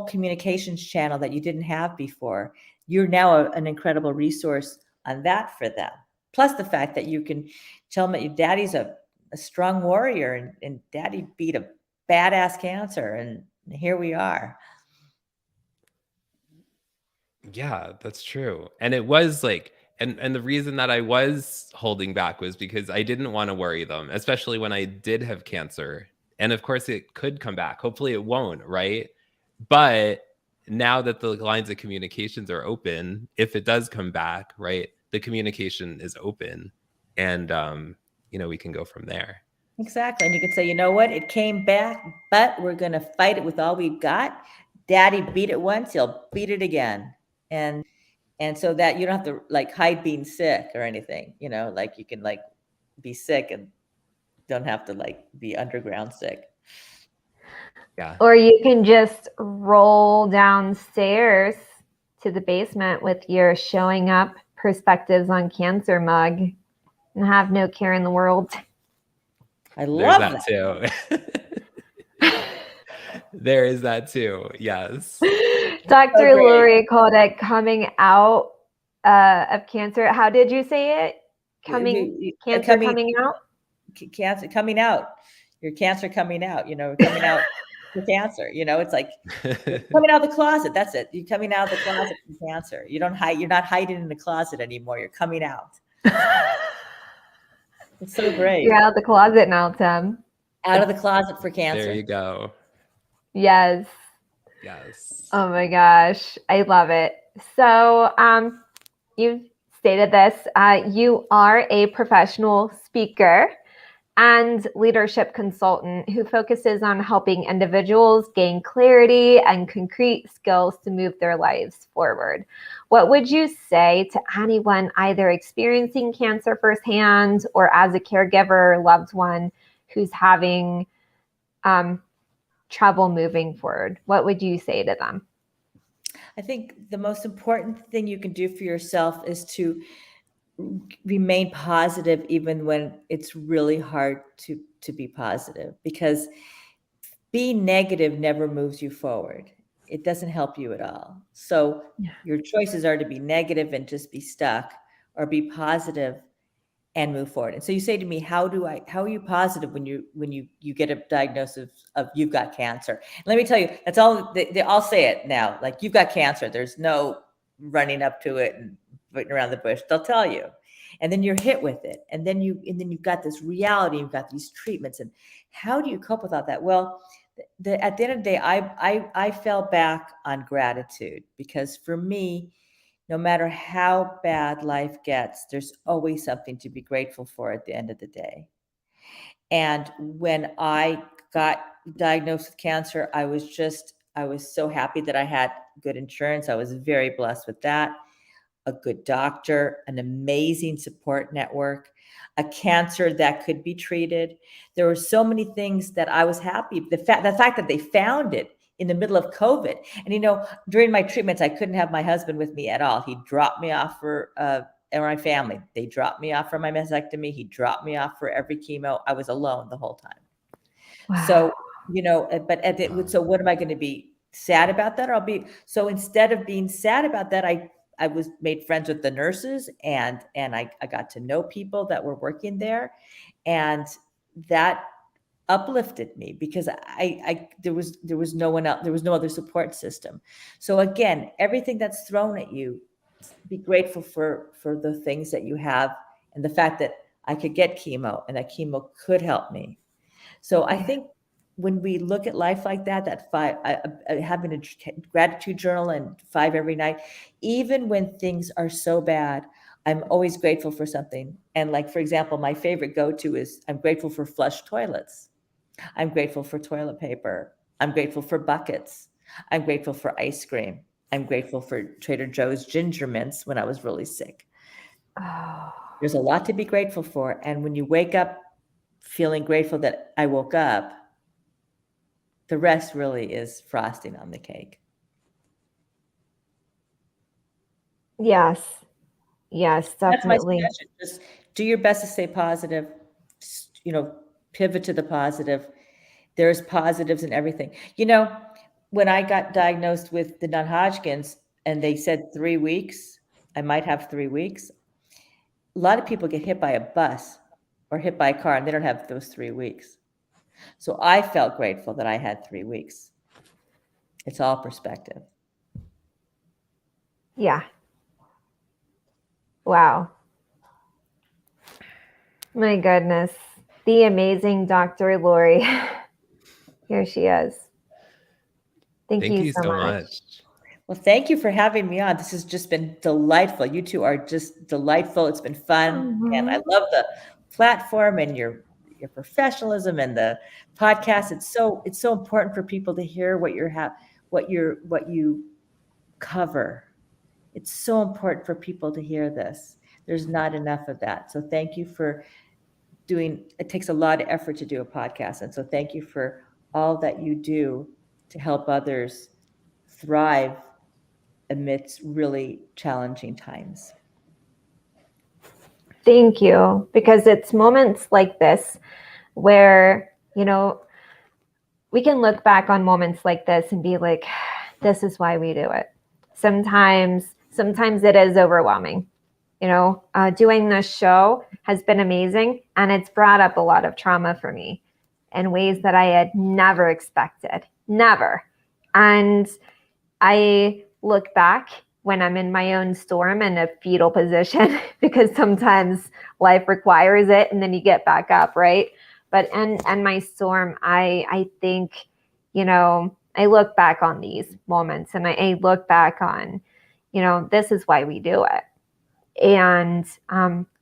communications channel that you didn't have before. You're now an incredible resource on that for them. Plus the fact that you can tell them that your daddy's a strong warrior, and Daddy beat a badass cancer, and here we are. Yeah, that's true. And it was like, and the reason that I was holding back was because I didn't want to worry them, especially when I did have cancer. And of course it could come back. Hopefully it won't, right? But now that the lines of communications are open, if it does come back, right, the communication is open, and we can go from there. Exactly. And you can say, you know what, it came back, but we're going to fight it with all we've got. Daddy beat it once, he'll beat it again. And so that you don't have to like hide being sick or anything, like you can like be sick and don't have to like be underground sick. Yeah. Or you can just roll downstairs to the basement with your Showing Up Perspectives on Cancer mug and have no care in the world. I love that too. There is that too. Yes. Dr. Lori called it coming out of cancer. How did you say it? Coming out? Cancer coming out. Your cancer coming out, coming out for cancer. It's like coming out of the closet. That's it. You're coming out of the closet for cancer. You're not hiding in the closet anymore. You're coming out. It's so great. You're out of the closet now, Tim. Out of the closet for cancer. There you go. Yes. Yes. Oh my gosh. I love it. So you've stated this. You are a professional speaker and leadership consultant who focuses on helping individuals gain clarity and concrete skills to move their lives forward. What would you say to anyone either experiencing cancer firsthand or as a caregiver or loved one who's having trouble moving forward? What would you say to them? I think the most important thing you can do for yourself is to remain positive even when it's really hard to be positive, because being negative never moves you forward. It doesn't help you at all. So your choices are to be negative and just be stuck, or be positive and move forward. And so you say to me, how are you positive when you get a diagnosis of you've got cancer? And let me tell you, that's all they all say it now. Like, you've got cancer. There's no running up to it and putting around the bush. They'll tell you. And then you're hit with it. And then you've got this reality, you've got these treatments. And how do you cope with all that? Well, at the end of the day, I fell back on gratitude, because for me, no matter how bad life gets, there's always something to be grateful for at the end of the day. And when I got diagnosed with cancer, I was so happy that I had good insurance. I was very blessed with that. A good doctor, an amazing support network, a cancer that could be treated. There were so many things that I was happy. The fact that they found it in the middle of COVID. And, during my treatments, I couldn't have my husband with me at all. He dropped me off for my family. They dropped me off for my mastectomy. He dropped me off for every chemo. I was alone the whole time. Wow. So, so what am I going to be sad about that? So instead of being sad about that, I was made friends with the nurses, and I got to know people that were working there, and that uplifted me, because there was no one else, there was no other support system. So again, everything that's thrown at you, be grateful for the things that you have, and the fact that I could get chemo, and that chemo could help me. So I think when we look at life like that having a gratitude journal and 5 every night, even when things are so bad, I'm always grateful for something. And like, for example, my favorite go-to is I'm grateful for flush toilets. I'm grateful for toilet paper. I'm grateful for buckets. I'm grateful for ice cream. I'm grateful for Trader Joe's ginger mints when I was really sick. Oh. There's a lot to be grateful for. And when you wake up feeling grateful that I woke up, the rest really is frosting on the cake. Yes, definitely. That's my suggestion. Just do your best to stay positive, pivot to the positive. There's positives in everything. When I got diagnosed with the Non-Hodgkin's and they said 3 weeks, I might have 3 weeks. A lot of people get hit by a bus or hit by a car and they don't have those 3 weeks. So I felt grateful that I had 3 weeks. It's all perspective. Yeah. Wow. My goodness. The amazing Dr. Lori. Here she is. Thank you so much. Well, thank you for having me on. This has just been delightful. You two are just delightful. It's been fun. Mm-hmm. And I love the platform and your professionalism and the podcast. It's so important for people to hear what you cover. It's so important for people to hear this. There's not enough of that. So thank you for it takes a lot of effort to do a podcast. And so thank you for all that you do to help others thrive amidst really challenging times. Thank you. Because it's moments like this where, we can look back on moments like this and be like, this is why we do it. Sometimes it is overwhelming. Doing this show has been amazing, and it's brought up a lot of trauma for me in ways that I had never expected. Never. And I look back when I'm in my own storm in a fetal position, because sometimes life requires it and then you get back up, right? But in my storm, I think, I look back on these moments and I look back on, this is why we do it. And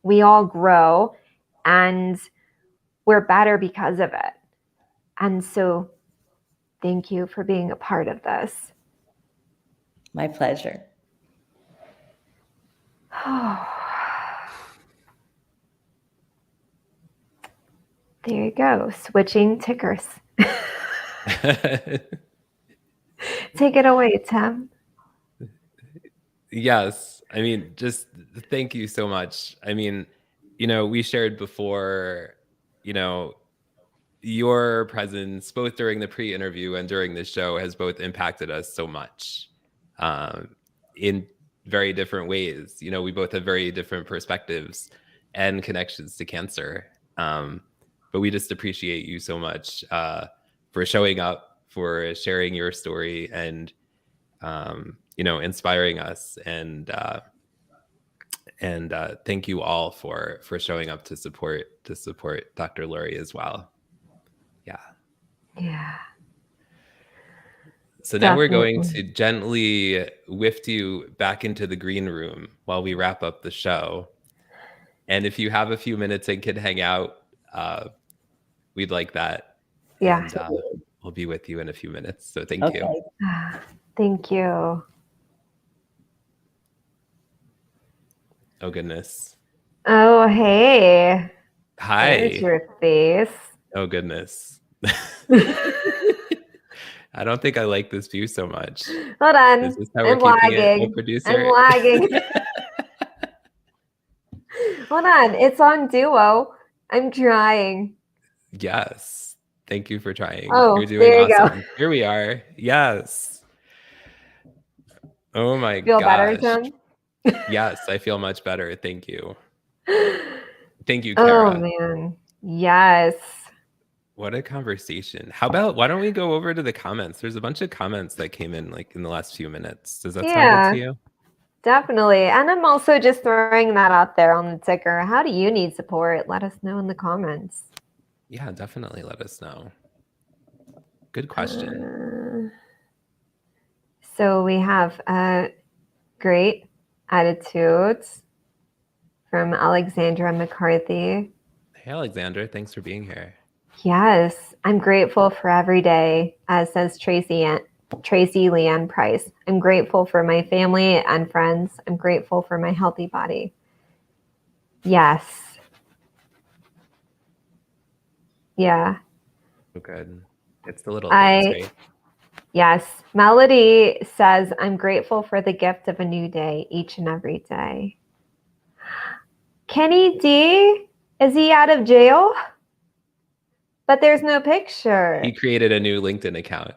we all grow, and we're better because of it. And so thank you for being a part of this. My pleasure. There you go. Switching tickers. Take it away, Tim. Yes. I mean, just thank you so much. I mean, we shared before, your presence both during the pre-interview and during the show has both impacted us so much in very different ways. We both have very different perspectives and connections to cancer. But we just appreciate you so much for showing up, for sharing your story, and inspiring us. And thank you all for showing up to support Dr. Lori as well. Yeah. So now we're going to gently whift you back into the green room while we wrap up the show. And if you have a few minutes and can hang out, we'd like that. Yeah. And we'll be with you in a few minutes. So thank you. Thank you. Oh, goodness. Oh, hey. Hi. There's your face. Oh, goodness. I don't think I like this view so much. Hold on. Is this how we're keeping it, oh, producer? I'm lagging. Hold on. It's on Duo. I'm trying. Yes. Thank you for trying. Oh, you're doing there you awesome. go. Here we are. Yes. Oh my Feel gosh. better, Tim? Yes, I feel much better. Thank you. Thank you, Kara. Oh, man. Yes. What a conversation. How about, why don't we go over to the comments? There's a bunch of comments that came in like in the last few minutes. Does that sound good to you? Definitely. And I'm also just throwing that out there on the ticker. How do you need support? Let us know in the comments. Yeah, definitely let us know. Good question. So we have great attitudes from Alexandra McCarthy. Hey, Alexandra, thanks for being here. Yes, I'm grateful for every day, as says Tracy Leanne Price. I'm grateful for my family and friends. I'm grateful for my healthy body. Yes. Yeah. Oh, good. It's the little things, right? Yes. Melody says, I'm grateful for the gift of a new day each and every day. Kenny D, is he out of jail? But there's no picture. He created a new LinkedIn account.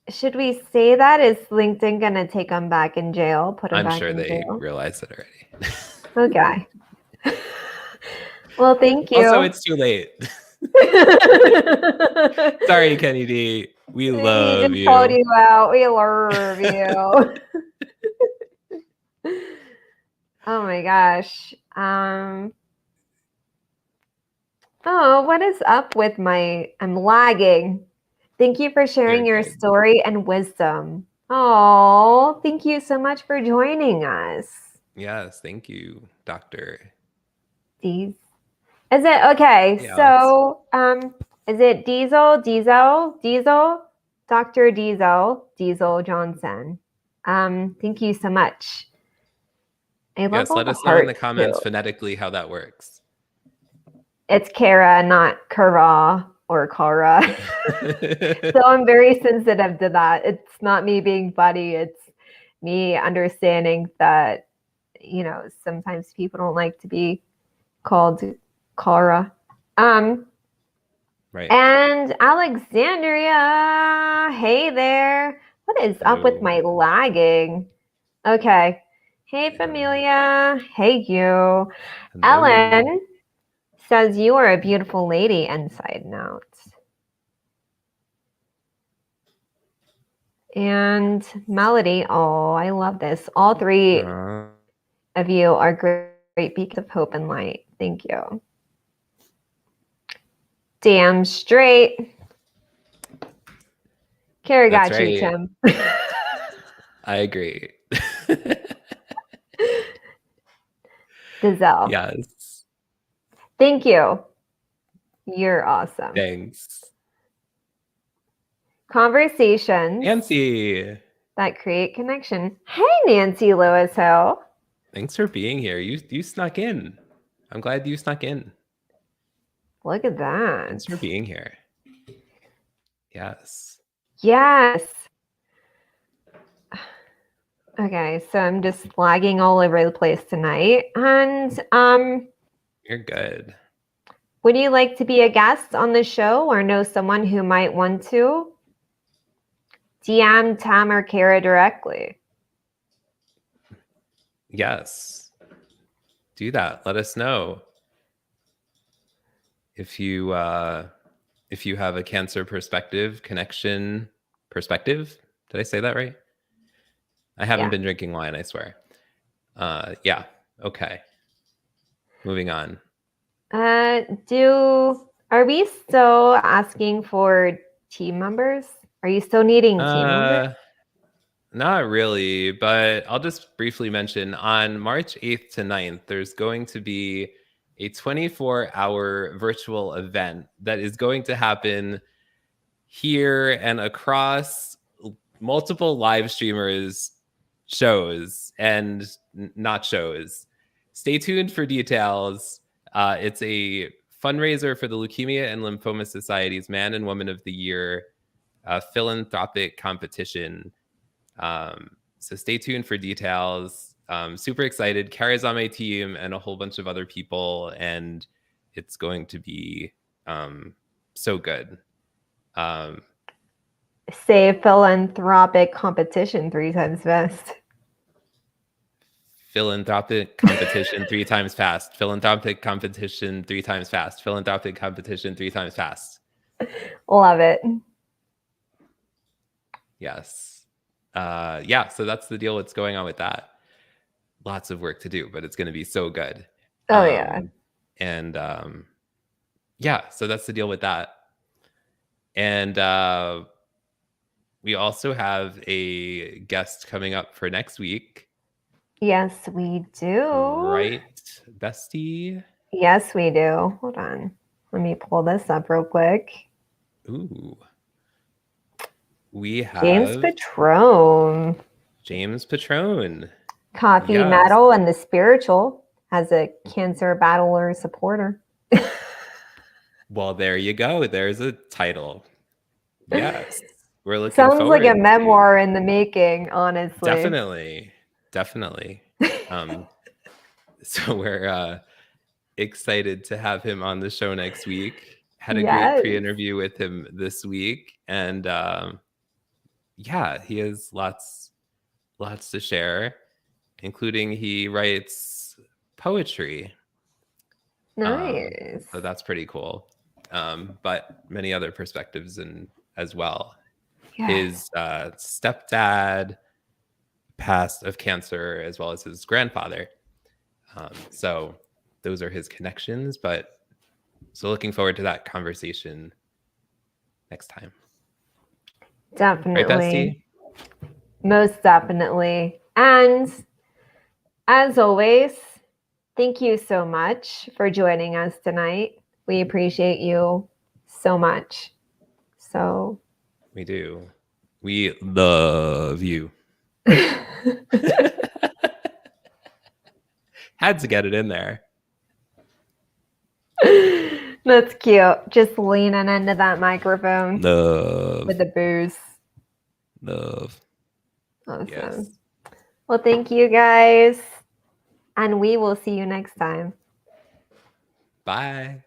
Should we say that? Is LinkedIn going to take him back in jail? Put him I'm back sure in they jail? realized it already. Okay. Well, thank you. Also, it's too late. Sorry, Kenny D. We love you. Just called you out. We love you. Oh my gosh. Oh, what is up with I'm lagging. Thank you for sharing your story and wisdom. Oh, thank you so much for joining us. Yes, thank you, Dr. Is it okay? Hey, so, is it Diesel, Dr. Diesel Johnson? Thank you so much. Yes, let us know in the comments phonetically how that works. It's Kara, not Kara or Kara. So I'm very sensitive to that. It's not me being funny. It's me understanding that, sometimes people don't like to be called Kara. Right. And Alexandria, hey there. What is up with my lagging? Okay. Hey, Familia. Hey, you. Hello. Ellen says you are a beautiful lady, and side note. And Melody, oh, I love this. All three of you are great beacons of hope and light. Thank you. Damn straight. Kara got you, Tim. I agree. Giselle. Yes. Thank you. You're awesome. Thanks. Conversations Nancy. that create connection. Hey, Nancy Lewis Hill. Thanks for being here. You snuck in. I'm glad you snuck in. Look at that. Thanks for being here. Yes. Yes. Okay, so I'm just lagging all over the place tonight. And You're good. would you like to be a guest on the show or know someone who might want to? DM Tam or Kara directly. Yes. Do that. Let us know. If you have a cancer connection perspective. Did I say that right? I haven't been drinking wine, I swear. Yeah. Okay. Moving on. Are we still asking for team members? Are you still needing team members? Not really, but I'll just briefly mention on March 8th to 9th, there's going to be a 24-hour virtual event that is going to happen here and across multiple live streamers shows and not shows. Stay tuned for details. It's a fundraiser for the Leukemia and Lymphoma Society's Man and Woman of the Year philanthropic competition. So stay tuned for details. Super excited. Kara's on my team and a whole bunch of other people, and it's going to be so good. Say philanthropic competition 3 times fast. Philanthropic competition 3 times fast. Philanthropic competition 3 times fast. Philanthropic competition 3 times fast. Love it. Yes. Yeah, so that's the deal. What's going on with that? Lots of work to do, but it's going to be so good. Oh, yeah. And yeah, so that's the deal with that. And we also have a guest coming up for next week. Yes, we do. Right, bestie? Yes, we do. Hold on. Let me pull this up real quick. Ooh. We have James Patrone. James Patrone. Coffee, Yes. Metal, and the Spiritual as a cancer battler supporter. Well, there you go. There's a title. Yes. We're looking Sounds forward like a memoir in the making, honestly. Definitely. So we're excited to have him on the show next week. Had a great pre-interview with him this week. And yeah, he has lots to share, including he writes poetry. Nice. So that's pretty cool. But many other perspectives as well. Yes. His stepdad passed of cancer, as well as his grandfather. So those are his connections. But so looking forward to that conversation next time. Definitely. Right, bestie? Most definitely. And as always, thank you so much for joining us tonight. We appreciate you so much. So we do. We love you. Had to get it in there. That's cute. Just leaning into that microphone. Love. With the booze. Love. Awesome. Yes. Well, thank you guys. And we will see you next time. Bye.